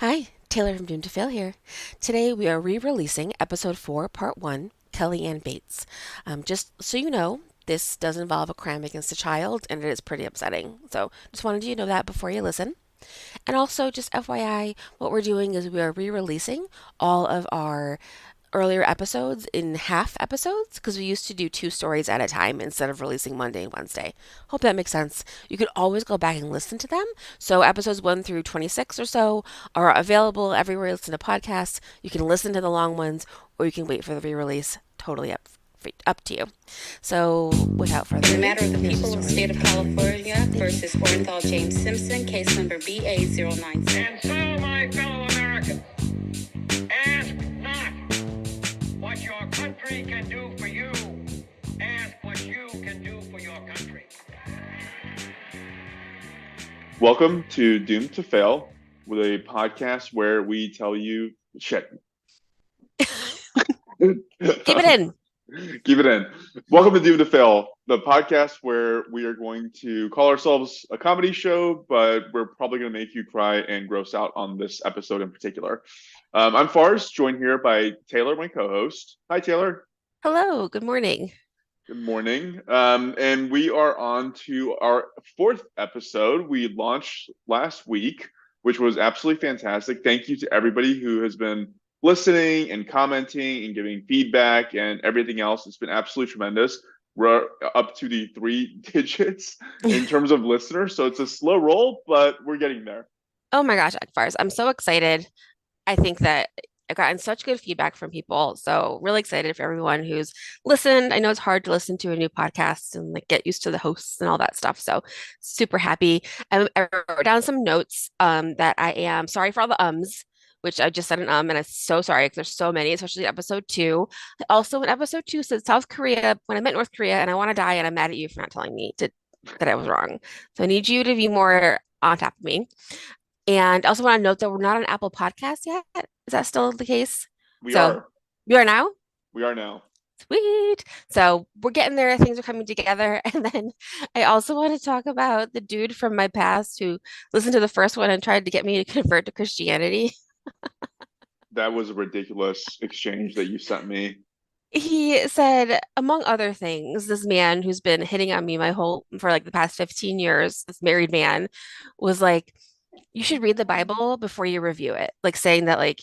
Hi, Taylor from Doomed to Fail here. Today we are re-releasing episode 4, part 1, Kellyanne Bates. Just so you know, this does involve a crime against a child and it is pretty upsetting. So just wanted you to know that before you listen. And also, just FYI, what we're doing is we are re-releasing all of our earlier episodes in half episodes because we used to do two stories at a time instead of releasing Monday and Wednesday. Hope that makes sense. You could always go back and listen to them. So episodes 1 through 26 or so are available everywhere you listen to podcasts. You can listen to the long ones or you can wait for the re-release. Totally up to you. So without further In the ado, matter of the here's people of the story. state of California versus Orenthal James Simpson, case number BA096. And so, my fellow Americans, ask not what your country can do for you. Ask what you can do for your country. Welcome to Doomed to Fail, with a podcast where we tell you shit. Keep it in. Keep it in. Welcome to Doomed to Fail, the podcast where we are going to call ourselves a comedy show, but we're probably going to make you cry and gross out on this episode in particular. I'm Fars, joined here by Taylor, my co-host. Hi, Taylor. Hello, good morning. Good morning. And we are on to our fourth episode. We launched last week, which was absolutely fantastic. Thank you to everybody who has been listening and commenting and giving feedback and everything else. It's been absolutely tremendous. We're up to the 3 digits in terms of listeners. So it's a slow roll, but we're getting there. Oh my gosh, Akfars, I'm so excited. I think that I've gotten such good feedback from people. So really excited for everyone who's listened. I know it's hard to listen to a new podcast and like get used to the hosts and all that stuff. So super happy. I wrote down some notes that I am sorry for all the which I just said an and I'm so sorry because there's so many, especially episode 2. Also in episode 2 said South Korea when I meant North Korea and I want to die and I'm mad at you for not telling me that I was wrong. So I need you to be more on top of me. And I also want to note that we're not on Apple Podcasts yet. Is that still the case? We So are. you are now? We are now. Sweet. So we're getting there. Things are coming together. And then I also want to talk about the dude from my past who listened to the first one and tried to get me to convert to Christianity. That was a ridiculous exchange that you sent me. He said, among other things, this man who's been hitting on me for like the past 15 years, this married man, was like, you should read the Bible before you review it. Like saying that like,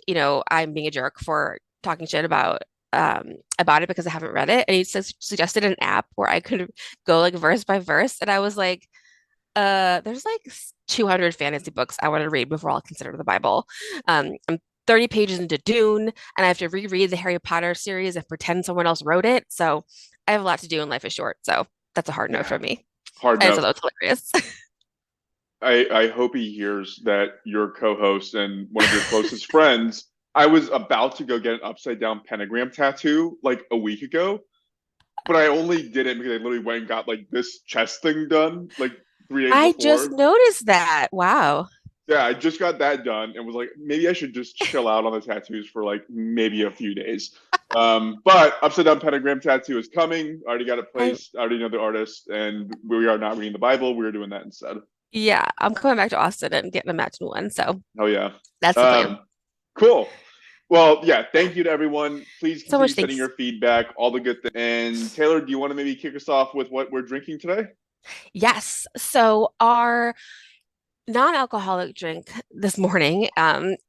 I'm being a jerk for talking shit about it because I haven't read it. And he suggested an app where I could go like verse by verse. And I was like, there's like 200 fantasy books I want to read before I'll consider the Bible. I'm 30 pages into Dune, and I have to reread the Harry Potter series and pretend someone else wrote it. So I have a lot to do and life is short. So that's a hard no Yeah. from me. Hard I just thought no. that was hilarious. I hope he hears that your co-host and one of your closest friends, I was about to go get an upside down pentagram tattoo like a week ago, but I only did it because I literally went and got like this chest thing done like 3 days I just before. noticed that. Wow. Yeah, I just got that done and was like, maybe I should just chill out on the tattoos for like maybe a few days. But upside down pentagram tattoo is coming. I already got it I placed. I already know the artist, and we are not reading the Bible. We're doing that instead. Yeah, I'm coming back to Austin and getting a matching one. So Oh yeah. that's the plan. Um, cool. Well, yeah, thank you to everyone. Please So continue much sending thanks. your feedback, all the good things. And Taylor, do you want to maybe kick us off with what we're drinking today? Yes. So our non-alcoholic drink this morning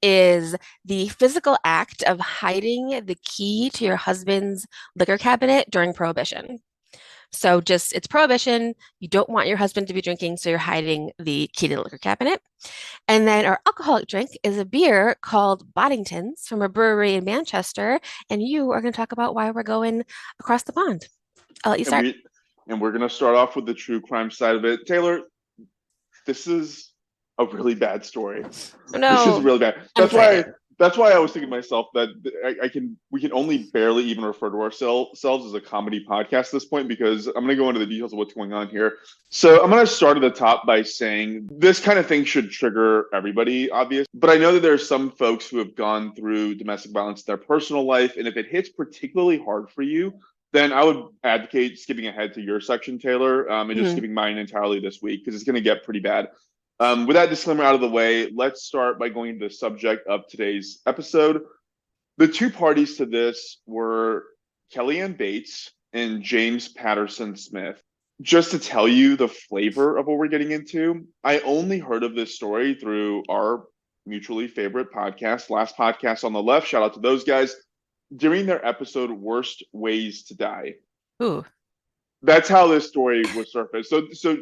is the physical act of hiding the key to your husband's liquor cabinet during Prohibition. So just it's Prohibition. You don't want your husband to be drinking, so you're hiding the key to the liquor cabinet. And then our alcoholic drink is a beer called Boddington's from a brewery in Manchester. And you are going to talk about why we're going across the pond. I'll let you And start. we're gonna start off with the true crime side of it. Taylor, this is a really bad story. Oh, This is no, really bad. I'm excited. That's why I was thinking to myself that we can only barely even refer to ourselves as a comedy podcast at this point because I'm going to go into the details of what's going on here. So I'm going to start at the top by saying this kind of thing should trigger everybody, obvious. But I know that there are some folks who have gone through domestic violence in their personal life, and if it hits particularly hard for you, then I would advocate skipping ahead to your section, Taylor, and just Mhm. skipping mine entirely this week because it's going to get pretty bad. With that disclaimer out of the way, let's start by going to the subject of today's episode. The two parties to this were Kellyanne Bates and James Patterson Smith. Just to tell you the flavor of what we're getting into, I only heard of this story through our mutually favorite podcast, Last Podcast on the Left. Shout out to those guys. During their episode, Worst Ways to Die. Ooh. That's how this story was surfaced. So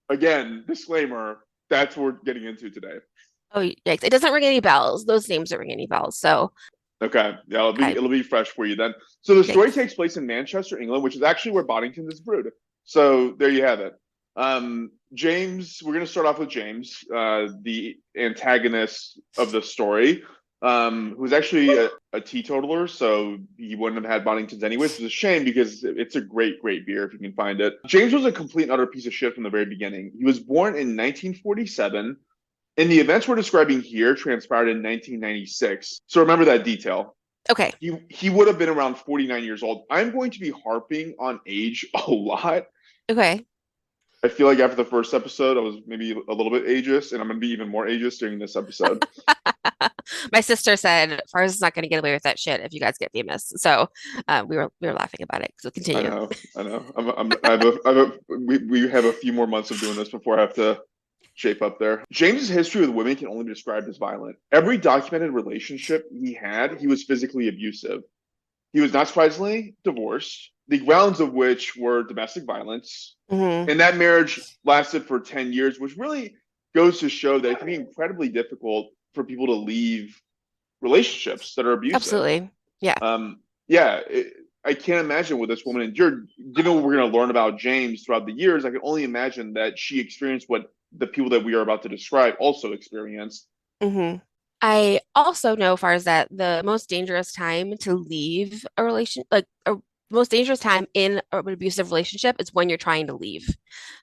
again, disclaimer, that's what we're getting into today. Oh, yikes. It doesn't ring any bells. Those names don't ring any bells. So Okay, yeah, I it'll be fresh for you then. So the story yikes. takes place in Manchester, England, which is actually where Boddington is brewed. So there you have it. James, we're going to start off with James, the antagonist of the story, who's actually a teetotaler, so he wouldn't have had Boddingtons anyways. It's a shame because it's a great, great beer if you can find it. James was a complete and utter piece of shit from the very beginning. He was born in 1947. And the events we're describing here transpired in 1996. So remember that detail. Okay. He would have been around 49 years old. I'm going to be harping on age a lot. Okay. I feel like after the first episode, I was maybe a little bit ageist, and I'm going to be even more ageist during this episode. My sister said Fars is not going to get away with that shit if you guys get famous. So we were laughing about it. So I continue. know. We have a few more months of doing this before I have to shape up there. James's history with women can only be described as violent. Every documented relationship he had, he was physically abusive. He was not surprisingly divorced, the grounds of which were domestic violence. Hmm. And that marriage lasted for 10 years, which really goes to show that it can be incredibly difficult for people to leave relationships that are abusive. Absolutely. Yeah. Yeah, I can't imagine what this woman endured. Given what we're going to learn about James throughout the years, I can only imagine that she experienced what the people that we are about to describe also experienced. Hmm. I also know, far as that, the most dangerous time to leave a relation, like a most dangerous time in an abusive relationship is when you're trying to leave.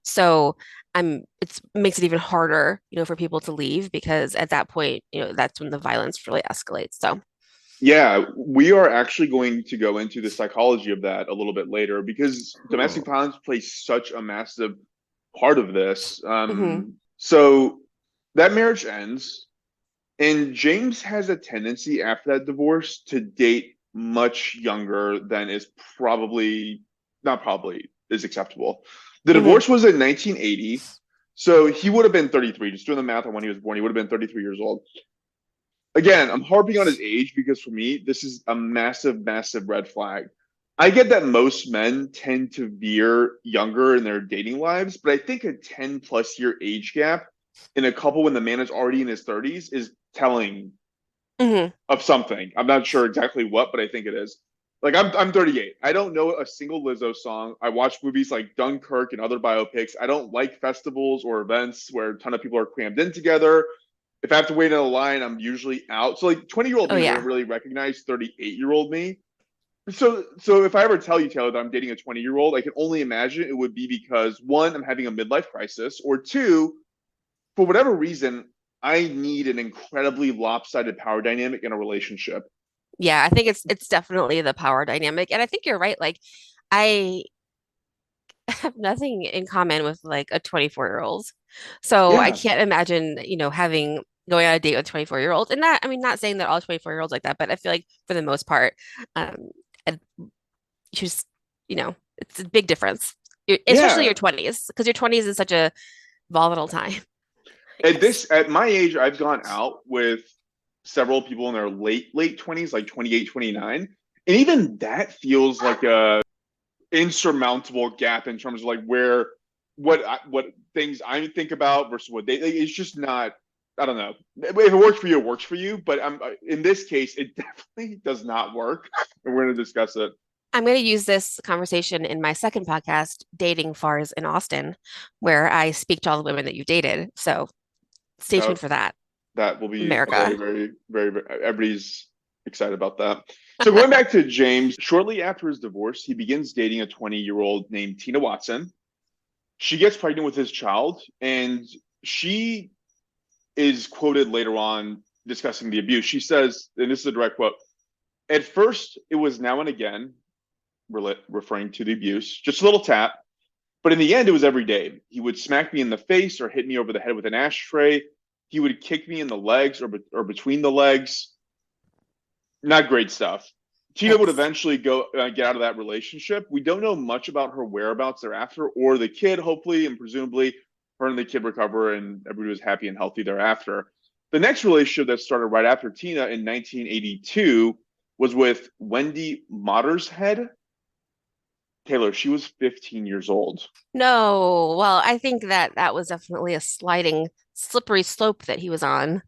So it makes it even harder, for people to leave because at that point, that's when the violence really escalates. So, Yeah, we are actually going to go into the psychology of that a little bit later because domestic violence plays such a massive part of this. hmm So that marriage ends, and James has a tendency after that divorce to date much younger than is probably not probably is acceptable. The hmm divorce was in 1980, so he would have been 33. Just doing the math on when he was born, he would have been 33 years old. Again, I'm harping on his age because for me, this is a massive, massive red flag. I get that most men tend to veer younger in their dating lives, but I think a 10 plus year age gap in a couple when the man is already in his 30s is telling hmm of something. I'm not sure exactly what, but I think it is. Like I'm 38. I don't know a single Lizzo song. I watch movies like Dunkirk and other biopics. I don't like festivals or events where a ton of people are crammed in together. If I have to wait in a line, I'm usually out. So like 20-year-old Oh me yeah. wouldn't really recognize 38-year-old me. So if I ever tell you, Taylor, that I'm dating a 20-year-old, I can only imagine it would be because one, I'm having a midlife crisis, or two, for whatever reason, I need an incredibly lopsided power dynamic in a relationship. Yeah, I think it's definitely the power dynamic. And I think you're right. Like I have nothing in common with like a 24-year-old. So I Yeah, can't imagine, having going on a date with 24-year-olds. And not, I mean, not saying that all 24-year-olds like that, but I feel like for the most part, and just, it's a big difference. Especially yeah. your 20s, because your 20s is such a volatile time, I guess. At my age, I've gone out with several people in their late 20s, like 28, 29. And even that feels like a insurmountable gap in terms of like what things I think about versus what they. It's just not. I don't know. If it works for you, it works for you. But in this case, it definitely does not work, and we're going to discuss it. I'm going to use this conversation in my second podcast, Dating Fars in Austin, where I speak to all the women that you've dated. So stay That tuned for that, that will be very, America. very, very, very. Everybody's excited about that. So going back to James, shortly after his divorce, he begins dating a 20-year-old named Tina Watson. She gets pregnant with his child, and she is quoted later on discussing the abuse. She says, and this is a direct quote: "At first, it was now and again, referring to the abuse, just a little tap, But in the end, it was every day. He would smack me in the face or hit me over the head with an ashtray. He would kick me in the legs or between the legs. Not great stuff. Tina would Yikes. eventually go get out of that relationship. We don't know much about her whereabouts thereafter or the kid. Hopefully and presumably, her and the kid recover and everybody was happy and healthy thereafter. The next relationship that started right after Tina in 1982 was with Wendy Mottershead. Taylor, she was 15 years old. No. Well, I think that that was definitely a sliding, slippery slope that he was on.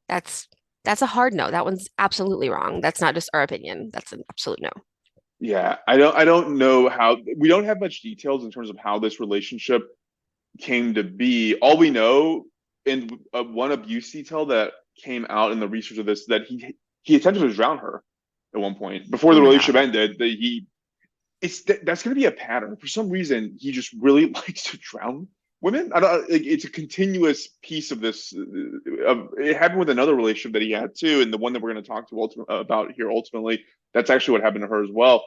That's that's a hard no. That one's absolutely wrong. That's not just our opinion. That's an absolute no. Yeah, I don't know how we don't have much details in terms of how this relationship came to be. All we know in one abuse detail that came out in the research of this that he attempted to drown her at one point before Oh the my relationship God. ended. That he that's going to be a pattern for some reason. He just really likes to drown women. I don't like, it's a continuous piece of this. It happened with another relationship that he had too, and the one that we're going to talk to about here ultimately. That's actually what happened to her as well.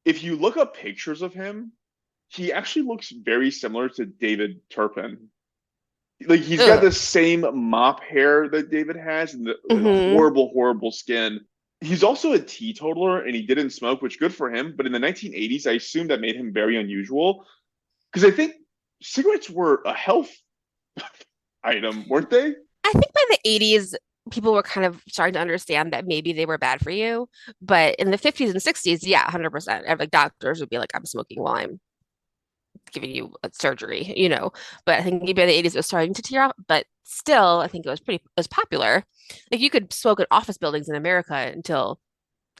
If you look up pictures of him, he actually looks very similar to David Turpin. Like he's got Ugh. the same mop hair that David has and the Hmm. horrible, horrible skin. He's also a teetotaler and he didn't smoke, which good for him. But in the 1980s, I assume that made him very unusual because I think cigarettes were a health item, weren't they? I think by the 80s, people were kind of starting to understand that maybe they were bad for you. But in the 50s and 60s, yeah, 100%. And like doctors would be like, I'm smoking while I'm giving you a surgery, you know. But I think maybe by the 80s it was starting to tear off. But still, I think it was popular. Like you could smoke in office buildings in America until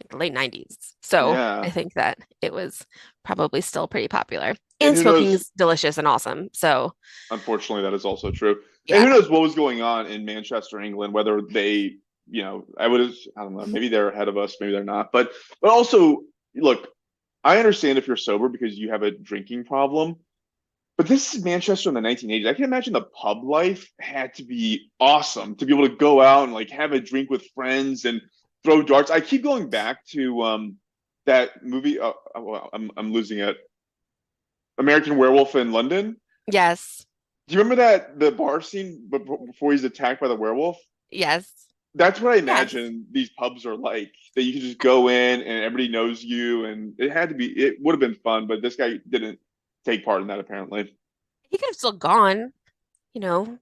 like the late 90s. So I Yeah. think that it was probably still pretty popular. And And who knows? smoking's delicious and awesome. So Unfortunately, that is also true. And yeah, who knows what was going on in Manchester, England, whether they, I don't know, maybe they're ahead of us, maybe they're not. But also, look, I understand if you're sober because you have a drinking problem. But this is Manchester in the 1980s. I can imagine the pub life had to be awesome to be able to go out and like have a drink with friends and throw darts. I keep going back to that movie. Well, I'm losing it. American Werewolf in London. yes, Do you remember that the bar scene before he's attacked by the werewolf? yes, That's what I yes. imagine these pubs are like. That you can just go in and everybody knows you, and it had to be. It would have been fun, but this guy didn't take part in that apparently. He could have still gone, you know,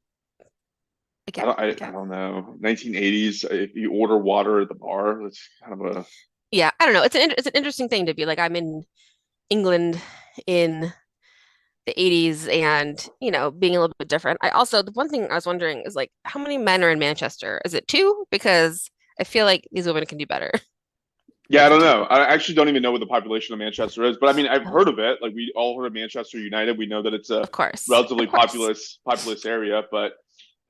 again, I again. don't know. 1980s. If you order water at the bar, that's kind of a Yeah, I don't know. It's an interesting thing to be like I'm in England in the 80s and, you know, being a little bit different. I also, the one thing I was wondering is like, how many men are in Manchester? Is it two? Because I feel like these women can do better yeah. I with don't two. know. I actually don't even know what the population of Manchester is, but I mean, I've Oh, heard of it. Like we all heard of Manchester United. We know that it's a of course. Of relatively course. populous area. But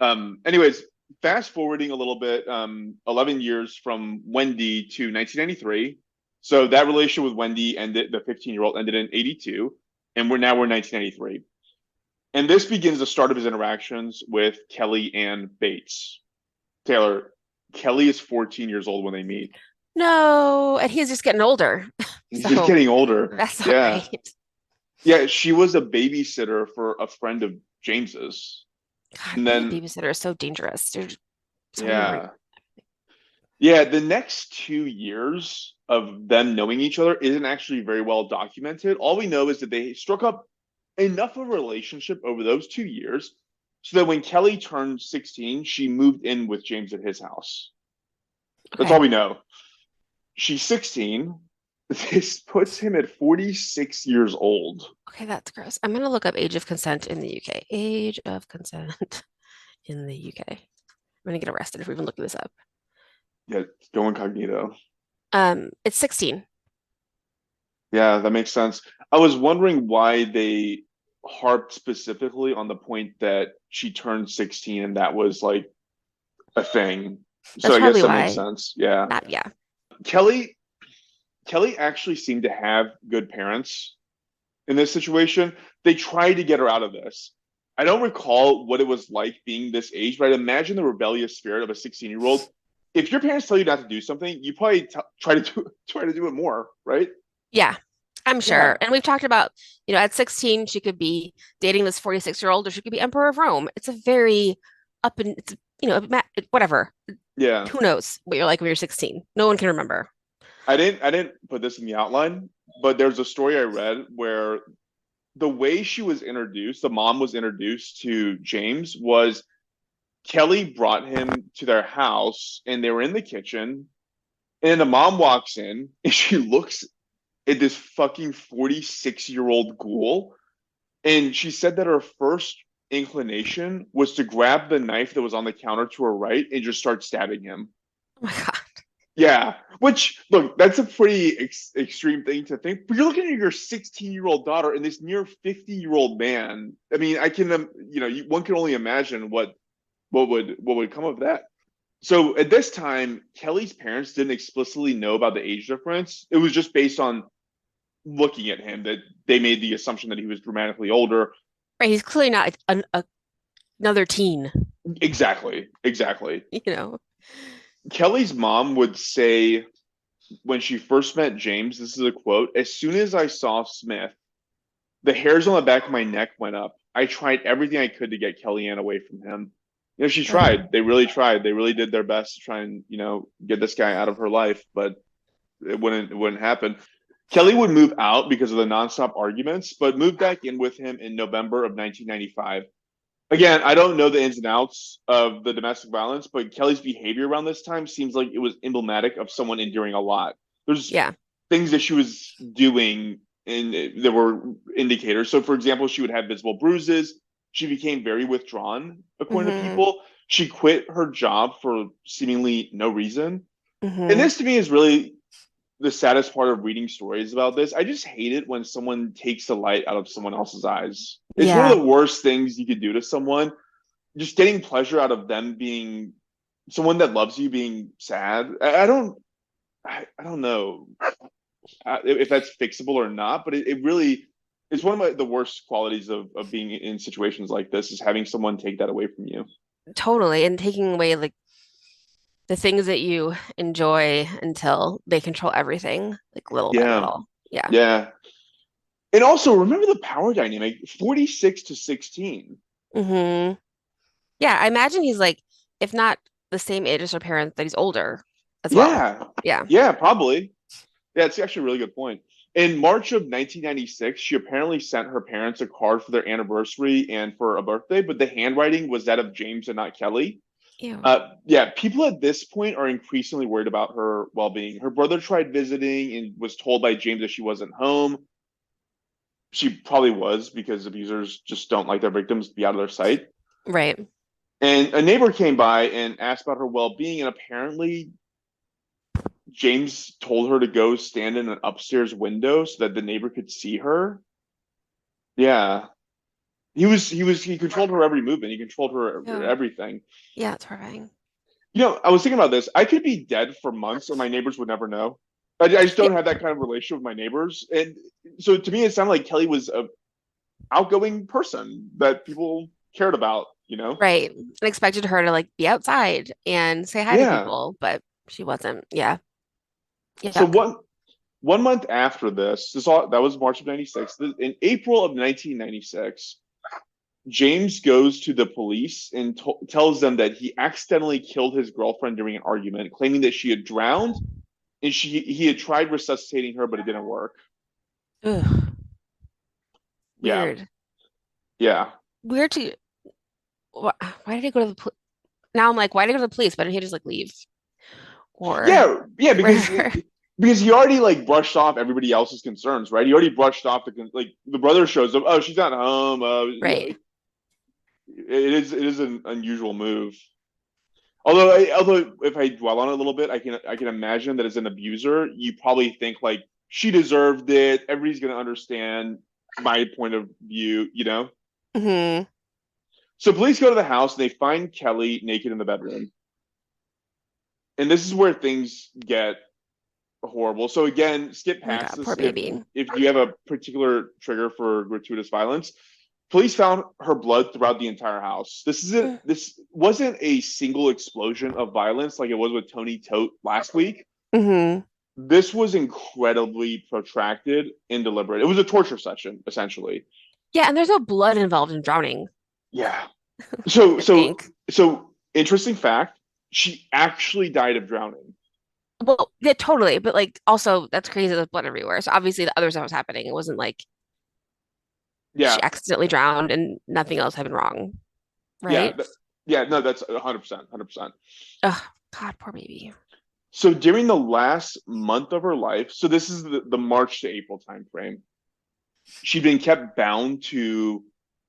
anyways, fast forwarding a little bit, 11 years from Wendy to 1993. So that relationship with Wendy ended. The 15-year-old ended in 82, and we're 1993. And this begins the start of his interactions with Kelly Ann Bates. Taylor, Kelly is 14 years old when they meet. No, and he's just getting older. He's just So getting older. that's not Yeah. right. Yeah, she was a babysitter for a friend of James's. God, And being a then, babysitter is so dangerous. There's so many yeah. Yeah, the next 2 years of them knowing each other isn't actually very well documented. All we know is that they struck up enough of a relationship over those 2 years so that when Kelly turned 16, she moved in with James at his house. That's all Okay. we know. She's 16. This puts him at 46 years old. Okay, that's gross. I'm gonna look up age of consent in the UK. Age of consent in the UK. I'm gonna get arrested if we're even looking this up. Yeah, go incognito. It's 16. Yeah, that makes sense. I was wondering why they harped specifically on the point that she turned 16 and that was like a thing. So That's I guess probably that makes why. sense. Yeah. Not, yeah. Kelly Kelly actually seemed to have good parents in this situation. They tried to get her out of this. I don't recall what it was like being this age, but I'd imagine the rebellious spirit of a 16-year-old. If your parents tell you not to do something, you probably try to do it more, right? Yeah. I'm Yeah, sure. And we've talked about, at 16, she could be dating this 46-year-old, or she could be Emperor of Rome. It's a very up and it's, whatever. yeah. Who knows what you're like when you're 16? No one can remember. I didn't put this in the outline, but there's a story I read where the way she was introduced, the mom was introduced to James was Kelly brought him to their house and they were in the kitchen and the mom walks in and she looks at this fucking 46-year-old ghoul and she said that her first inclination was to grab the knife that was on the counter to her right and just start stabbing him. Oh my God. Yeah, which look, that's a pretty extreme thing to think. But you're looking at your 16-year-old daughter and this near 50-year-old man. I mean, I can, one can only imagine what would come of that. So at this time, Kelly's parents didn't explicitly know about the age difference. It was just based on looking at him that they made the assumption that he was dramatically older. Right. He's clearly not another teen, Exactly, exactly. you know. Kelly's mom would say when she first met James, this is a quote, as soon as I saw Smith, the hairs on the back of my neck went up. I tried everything I could to get Kellyanne away from him. She Ugh. tried. They really tried. They really did their best to try and, get this guy out of her life, but it wouldn't happen. Kelly would move out because of the nonstop arguments, but moved back in with him in November of 1995. Again, I don't know the ins and outs of the domestic violence, but Kelly's behavior around this time seems like it was emblematic of someone enduring a lot. There's Yeah. things that she was doing and there were indicators. So, for example, she would have visible bruises. She became very withdrawn, according to Mm-hmm. people. She quit her job for seemingly no reason. And Mm-hmm. this to me is really the saddest part of reading stories about this. I just hate it when someone takes the light out of someone else's eyes. It's one of Yeah. the worst things you could do to someone. Just getting pleasure out of them being someone that loves you being sad. I don't know if that's fixable or not, but it really is one of the worst qualities of being in situations like this is having someone take that away from you. Totally. And taking away like the things that you enjoy until they control everything, like little by Yeah, little. Yeah. yeah. And also remember the power dynamic 46 to 16. Mm-hmm. Yeah. I imagine he's like, if not the same age as her parents, that he's older as well. Yeah, Yeah. yeah, probably. Yeah, it's actually a really good point. In March of 1996, she apparently sent her parents a card for their anniversary and for a birthday, but the handwriting was that of James and not Kelly. Ew. Yeah, people at this point are increasingly worried about her well-being. Her brother tried visiting and was told by James that she wasn't home. She probably was because abusers just don't like their victims to be out of their sight. Right. And a neighbor came by and asked about her well-being, and apparently James told her to go stand in an upstairs window so that the neighbor could see her. Yeah. He controlled her every movement. He controlled her Ew. everything. Yeah, it's horrifying. I was thinking about this. I could be dead for months and my neighbors would never know. I just Yeah, don't have that kind of relationship with my neighbors. And so to me, it sounded like Kelly was a outgoing person that people cared about. right. And expected her to like be outside and say hi to Yeah. people, but she wasn't. Yeah. So Yuck. one month after that was March of 96. In April of 1996, James goes to the police and tells them that he accidentally killed his girlfriend during an argument, claiming that she had drowned and he had tried resuscitating her, but it didn't work. Ugh. Yeah, Weird. yeah, Weird to why did he go to the police? Now I'm like, why did he go to the police? Why didn't he just like leave or yeah, yeah. Because wherever? because he already like brushed off everybody else's concerns, right? He already brushed off the brother shows up. Oh, she's not home. Right. It is an unusual move. Although if I dwell on it a little bit, I can imagine that as an abuser, you probably think like she deserved it. Everybody's gonna understand my point of view. Hmm. So police go to the house and they find Kelly naked in the bedroom, and this is where things get horrible. So again, skip Oh my past God, poor this if baby. if you have a particular trigger for gratuitous violence. Police found her blood throughout the entire house. This wasn't a single explosion of violence like it was with Tony Tote last week. Mm-hmm. this was incredibly protracted and deliberate. It was a torture session, essentially. Yeah, and there's no blood involved in drowning, Yeah. So I so think. so interesting fact, she actually died of drowning. Well, yeah, totally. But like also that's crazy there's blood everywhere. So obviously the other stuff was happening. It wasn't like she Yeah. accidentally drowned and nothing else had been wrong, Yeah. right? Yeah, no, that's 100%, 100%. Oh, God, poor baby. So during the last month of her life, so this is the March to April time frame, she'd been kept bound to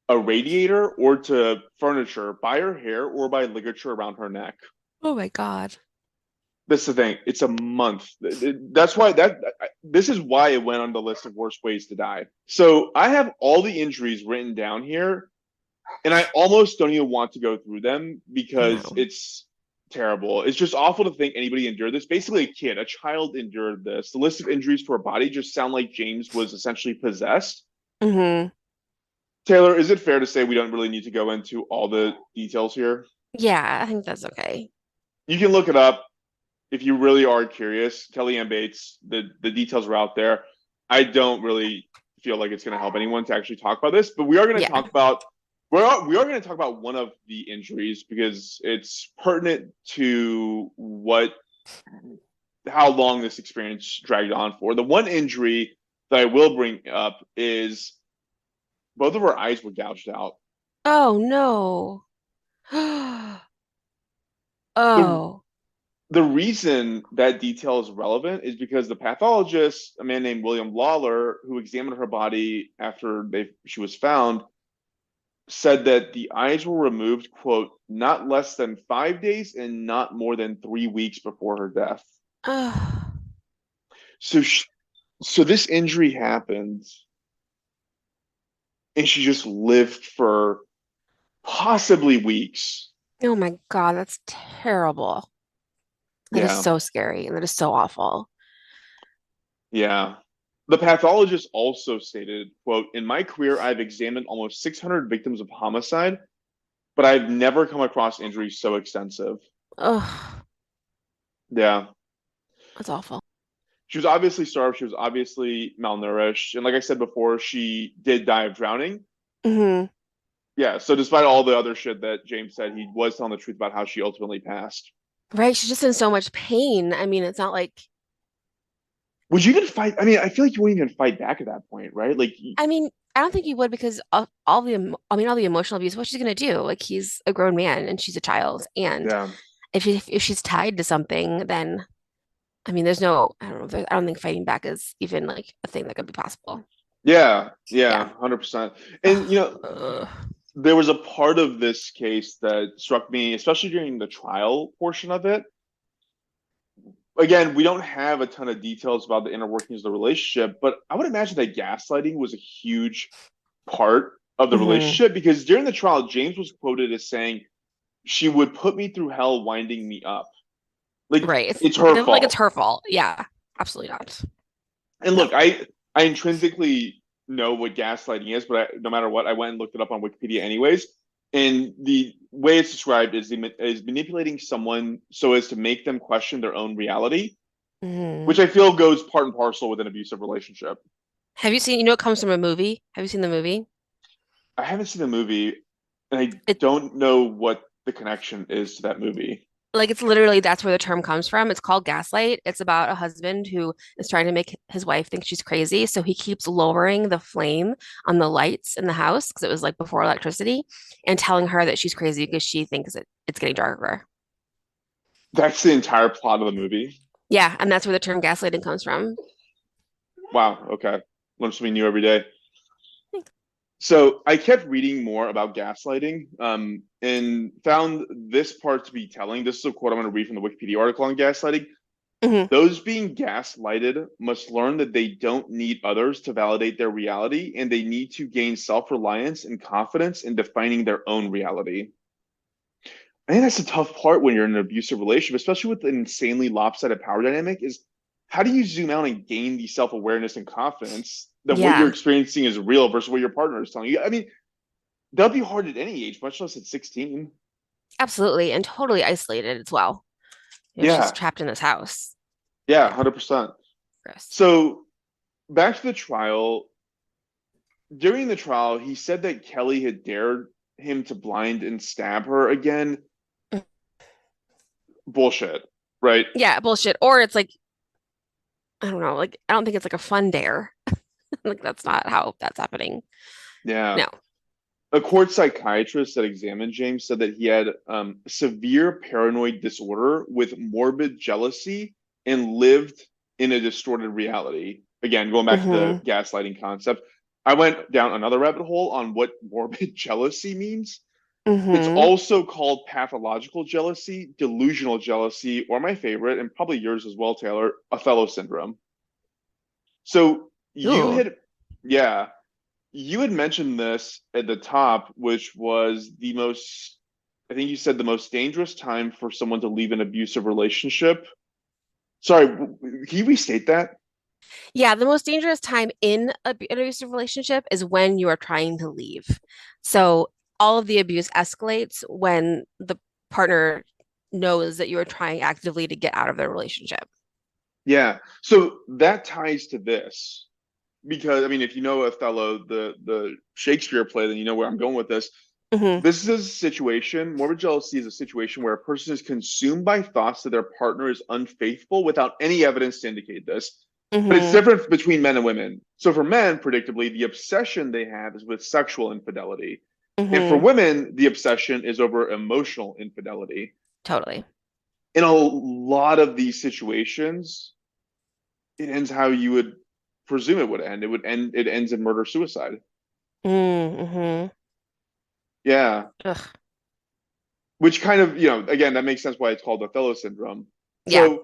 a radiator or to furniture by her hair or by ligature around her neck. Oh my God. That's the thing. It's a month. That's why this is why it went on the list of worst ways to die. So I have all the injuries written down here, and I almost don't even want to go through them I because know. it's terrible. It's just awful to think anybody endured this. Basically, a child endured this. The list of injuries to her body just sound like James was essentially possessed. Hmm. Taylor, is it fair to say we don't really need to go into all the details here? Yeah, I think that's okay. You can look it up if you really are curious. Kellyanne Bates, the details are out there. I don't really feel like it's going to help anyone to actually talk about this, but we are going to Yeah. talk about we are going to talk about one of the injuries because it's pertinent to what how long this experience dragged on for. The one injury that I will bring up is both of her eyes were gouged out. Oh no. The Oh. the reason that detail is relevant is because the pathologist, a man named William Lawler, who examined her body after she was found, said that the eyes were removed, quote, not less than 5 days and not more than 3 weeks before her death. Oh. So, so this injury happened, and she just lived for possibly weeks. Oh my God, that's terrible. That is Yeah, so scary and that is so awful. yeah. The pathologist also stated, quote, in my career, I've examined almost 600 victims of homicide, but I've never come across injuries so extensive. Oh, Yeah. that's awful. She was obviously starved. She was obviously malnourished. And like I said before, she did die of drowning. Hmm. Yeah. So despite all the other shit that James said, he was telling the truth about how she ultimately passed. Right? She's just in so much pain. I mean, it's not like, Would you even fight? I mean, I feel like you wouldn't even fight back at that point, right? Like, I mean, I don't think you would because all the, I mean, all the emotional abuse, what she's gonna do? Like, he's a grown man and she's a child. And yeah. if she's tied to something, then I mean, there's no, I don't know, I don't think fighting back is even like a thing that could be possible. Yeah. Yeah. Yeah. 100%. And, Ugh, ugh. there was a part of this case that struck me, especially during the trial portion of it. Again, we don't have a ton of details about the inner workings of the relationship, but I would imagine that gaslighting was a huge part of the Hmm. relationship because during the trial, James was quoted as saying, she would put me through hell winding me up. Like, Right. it's It's her like it's fault. her fault. Yeah. Absolutely not. And No. look, I intrinsically know what gaslighting is, but no matter what, I went and looked it up on Wikipedia anyways. And the way it's described is manipulating someone so as to make them question their own reality, Hmm. which I feel goes part and parcel with an abusive relationship. Have you seen, you know, it comes from a movie? Have you seen the movie? I haven't seen the movie, and I It don't know what the connection is to that movie. like it's literally that's where the term comes from. It's called gaslight. It's about a husband who is trying to make his wife think she's crazy, so he keeps lowering the flame on the lights in the house because it was like before electricity, and telling her that she's crazy because she thinks it's getting darker. That's the entire plot of the movie. Yeah, and that's where the term gaslighting comes from. Wow. Okay. Learn something new every day. So I kept reading more about gaslighting and found this part to be telling. This is a quote I'm going to read from the Wikipedia article on gaslighting. Hmm. Those being gaslighted must learn that they don't need others to validate their reality and they need to gain self reliance and confidence in defining their own reality. I think that's the tough part when you're in an abusive relationship, especially with an insanely lopsided power dynamic, is how do you zoom out and gain the self-awareness and confidence that what you're Yeah, experiencing is real versus what your partner is telling you? I mean, that'll be hard at any age, much less at 16. absolutely, and totally isolated as well. You know, she's Yeah, trapped in this house. yeah, Yeah. 100%. Gross. So back to the trial. During the trial, he said that Kelly had dared him to blind and stab her again. Mm. Bullshit, right? Yeah, bullshit. Or it's like, I don't know, like I don't think it's like a fun dare. Like that's not how that's happening. Yeah. No. A court psychiatrist that examined James said that he had severe paranoid disorder with morbid jealousy and lived in a distorted reality. Again, going back to the Mm-hmm. gaslighting concept, I went down another rabbit hole on what morbid jealousy means. It's Mm-hmm. also called pathological jealousy, delusional jealousy, or my favorite, and probably yours as well, Taylor, Othello syndrome. So you Ooh. had, yeah, you had mentioned this at the top, which was the most, I think you said the most dangerous time for someone to leave an abusive relationship. Sorry, can you restate that? Yeah, the most dangerous time in an abusive relationship is when you are trying to leave. So all of the abuse escalates when the partner knows that you are trying actively to get out of their relationship. Yeah. So that ties to this because I mean, if you know Othello, the Shakespeare play, then you know where I'm going with this. Hmm. This is a situation, morbid jealousy is a situation where a person is consumed by thoughts that their partner is unfaithful without any evidence to indicate this. But it's Hmm. different between men and women. So for men, predictably, the obsession they have is with sexual infidelity. And for Hmm. women, the obsession is over emotional infidelity. Totally. In a lot of these situations, it ends how you would presume it would end. It ends in murder suicide. Mm-hmm. Yeah. Ugh. Which kind of, again, that makes sense why it's called Othello syndrome. Yeah.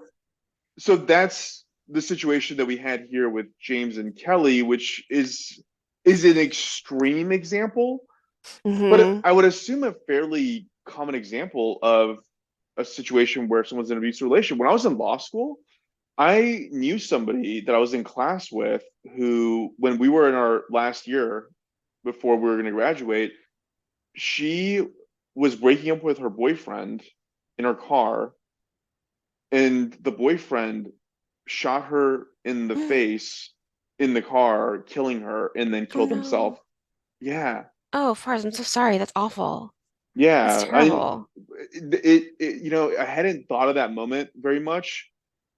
So that's the situation that we had here with James and Kelly, which is an extreme example, but Hmm. I would assume a fairly common example of a situation where someone's in an abusive relation. When I was in law school, I knew somebody that I was in class with who, when we were in our last year before we were going to graduate, she was breaking up with her boyfriend in her car, and the boyfriend shot her in the face in the car, killing her, and then Oh killed himself. no. Yeah, Oh, Fars, I'm so sorry. That's awful. That's yeah. terrible. I hadn't thought of that moment very much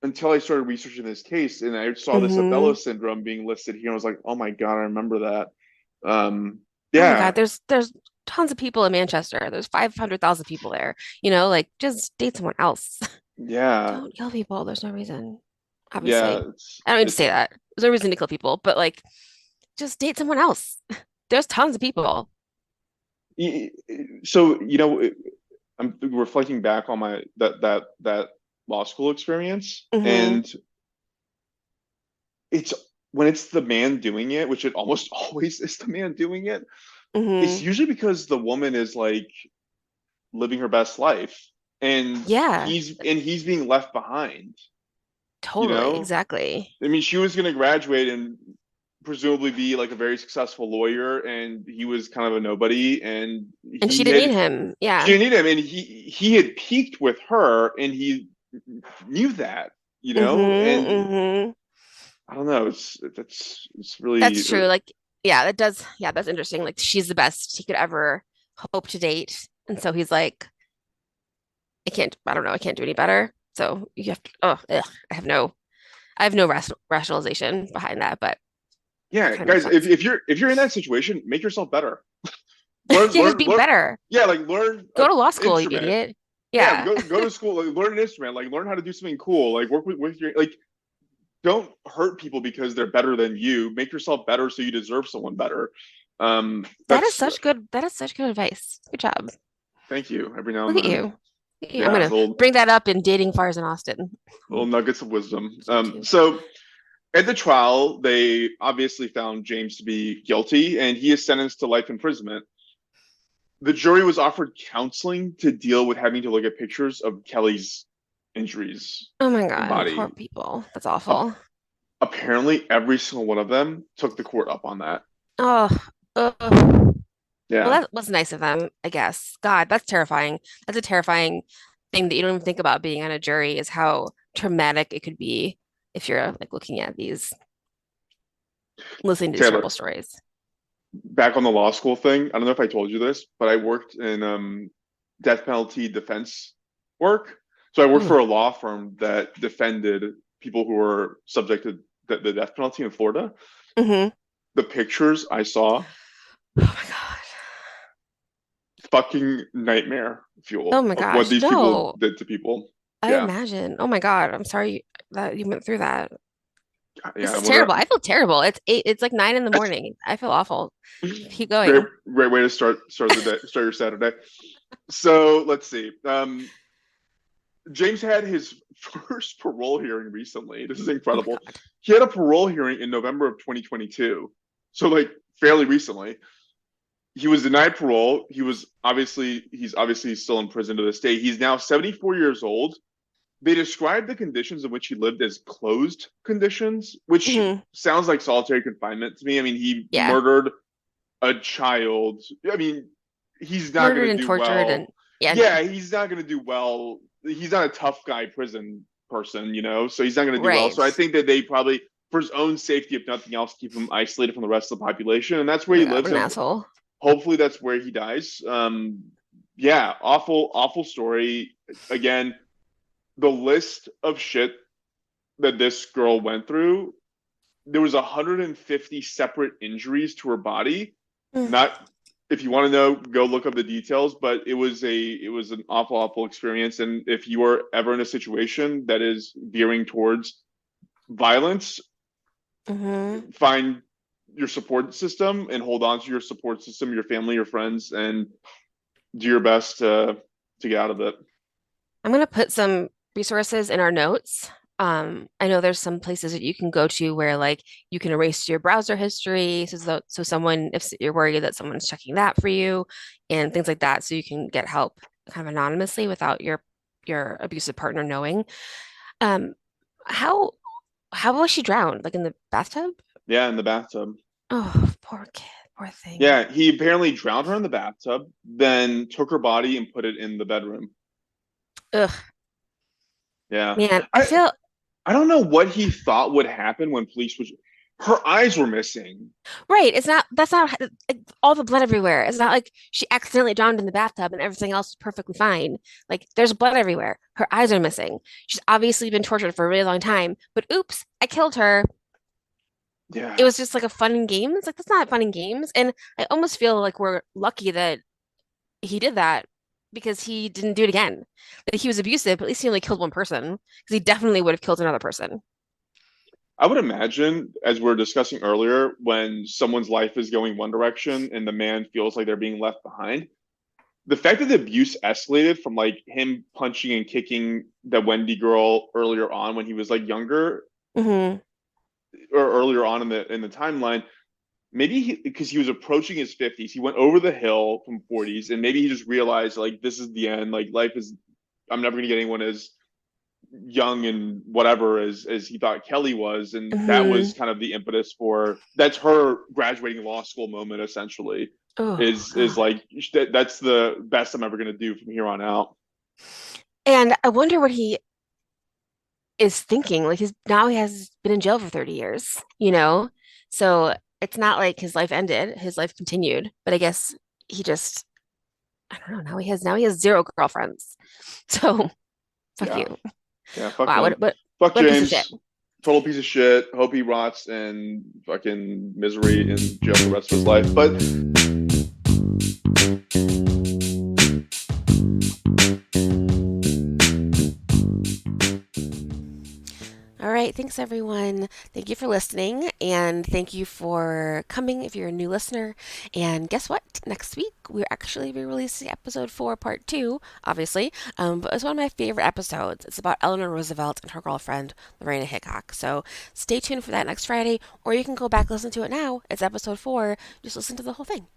until I started researching this case, and I saw this Othello Hmm. syndrome being listed here. I was like, oh my God, I remember that. Oh my God, Yeah, there's tons of people in Manchester. There's 500,000 people there. Like just date someone else. yeah, Don't kill people. There's no reason. yeah. Obviously. I don't need to It's say that. There's no reason to kill people, but like just date someone else. There's tons of people. so I'm reflecting back on my that law school experience, Hmm. and it's when it's the man doing it, which it almost always is the man doing it. It's Hmm. usually because the woman is like living her best life, and Yeah, he's being left behind. You totally. know, Exactly. I mean, she was going to graduate and presumably be like a very successful lawyer, and he was kind of a nobody, and And she he didn't need had him. she Yeah. didn't need him, and he had peaked with her, and he knew that, Hmm. and Hmm. I don't know, it's really That's true. Like, yeah, that does. Yeah, that's interesting. Like, she's the best he could ever hope to date. And so he's like, I don't know, I can't do any better. So you have to, oh, ugh, I have no rationalization behind that, but that yeah, kind of makes guys. If, sense. if you're if you're in that situation, make yourself better. Learn, Yeah, just learn, be learn. better. Yeah, like learn Go an to law school, you instrument. idiot. Yeah, Yeah. go to school, like learn an instrument, like learn how to do something cool, like work with your like. Don't hurt people because they're better than you. Make yourself better so you deserve someone better. That's That is such good advice. Good job. Thank you. Every now and Look at then, you. Look at you. I'm yeah, gonna bring that up in dating fires in Austin. little nuggets of wisdom. So too. So at the trial, they obviously found James to be guilty, and he is sentenced to life imprisonment. The jury was offered counseling to deal with having to look at pictures of Kelly's injuries Oh my and God, poor body. people. That's A- awful. Apparently, every single one of them took the court up on that. Oh, ugh. Well, Yeah. that was nice of them, I guess. God, that's terrifying. That's a terrifying thing that you don't even think about being on a jury is how traumatic it could be. if you're like looking at these, listening to these Taylor, terrible stories. back on the law school thing. I don't know if I told you this, but I worked in death penalty defense work. So I worked Ooh. for a law firm that defended people who were subject to the death penalty in Florida. Hmm. The pictures I saw, Oh my God. fucking nightmare Oh fuel my of what gosh. these people No, did to people. I Yeah, imagine. Oh my God. I'm sorry that you went through that. yeah. This I is wonder. terrible. I feel terrible. It's like 9 in the morning. I feel awful. Keep Great, going. great way to start the day, start your Saturday. So let's see. James had his first parole hearing recently. This is Oh my incredible. God. He had a parole hearing in November of 2022. So like fairly recently. He was denied parole. He's obviously still in prison to this day. He's now 74 years old. They described the conditions in which he lived as closed conditions, which Hmm. sounds like solitary confinement to me. I mean, he Yeah. murdered a child. I mean, he's not going Murdered to and do tortured and well. yeah, no. Yeah, he's not going to do well. He's not a tough guy prison person, so he's not going to do well. Right. So I think that they probably, for his own safety, if nothing else, keep him isolated from the rest of the population, and that's Oh where my he God, lives. what an And asshole. hopefully, that's where he dies. Yeah, awful, awful story. Again, the list of shit that this girl went through, there was 150 separate injuries to her body. Mm. Not, if you want to know, go look up the details, but it was an awful, awful experience. And if you are ever in a situation that is veering towards violence, Hmm. find your support system and hold on to your support system, your family, your friends, and do your best to get out of it. I'm gonna put some resources in our notes. I know there's some places that you can go to where like you can erase your browser history, so someone if you're worried that someone's checking that for you and things like that, so you can get help kind of anonymously without your abusive partner knowing. Um, how how was she drowned? Like in the bathtub? Yeah, in the bathtub. Oh, poor kid, poor thing. Yeah, he apparently drowned her in the bathtub, then took her body and put it in the bedroom. Ugh, Yeah. man, I I feel I don't know what he thought would happen when police was. Her eyes were missing. right. It's not that's not like, all the blood everywhere. It's not like she accidentally drowned in the bathtub and everything else is perfectly fine. Like there's blood everywhere. Her eyes are missing. She's obviously been tortured for a really long time. But oops, I killed her. It Yeah. was just like a fun and games. Like that's not fun and games. And I almost feel like we're lucky that he did that because he didn't do it again. That he was abusive, but at least he only killed one person because he definitely would have killed another person. I would imagine, as we were discussing earlier, when someone's life is going one direction and the man feels like they're being left behind, the fact that the abuse escalated from like him punching and kicking the Wendy girl earlier on when he was like younger Hmm. or earlier on in the timeline, maybe because he was approaching his 50s, he went over the hill from 40s, and maybe he just realized like this is the end. Like life is, I'm never gonna get anyone as young and whatever as he thought Kelly was, and that Hmm. was kind of the impetus for that's her graduating law school moment essentially. Oh Is God. like that's the best I'm ever gonna do from here on out. And I wonder what he is thinking. Like his now he has been in jail for 30 years, you know? So it's not like his life ended. His life continued. But I guess he just I don't know. Now he has zero girlfriends. So fuck you. Yeah, yeah. Fuck Wow, him. what Fuck what a piece of shit. James. Total piece of shit. Hope he rots in fucking misery in jail for the rest of his life. But All right, thanks everyone. Thank you for listening and thank you for coming if you're a new listener. And guess what? Next week we're actually re-releasing episode 4, part 2, obviously. But it's one of my favorite episodes. It's about Eleanor Roosevelt and her girlfriend, Lorena Hickok. So stay tuned for that next Friday, or you can go back and listen to it now. It's episode 4. Just listen to the whole thing.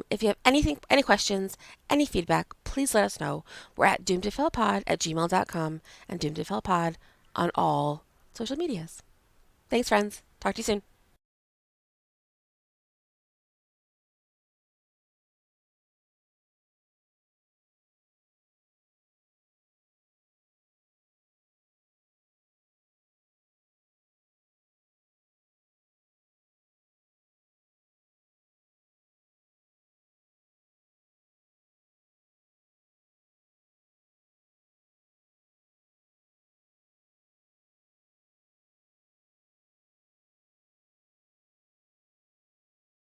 If you have any questions, any feedback, please let us know. We're at doomedtofailpod@gmail.com and doomedtofailpod on all social medias. Thanks, friends. Talk to you soon.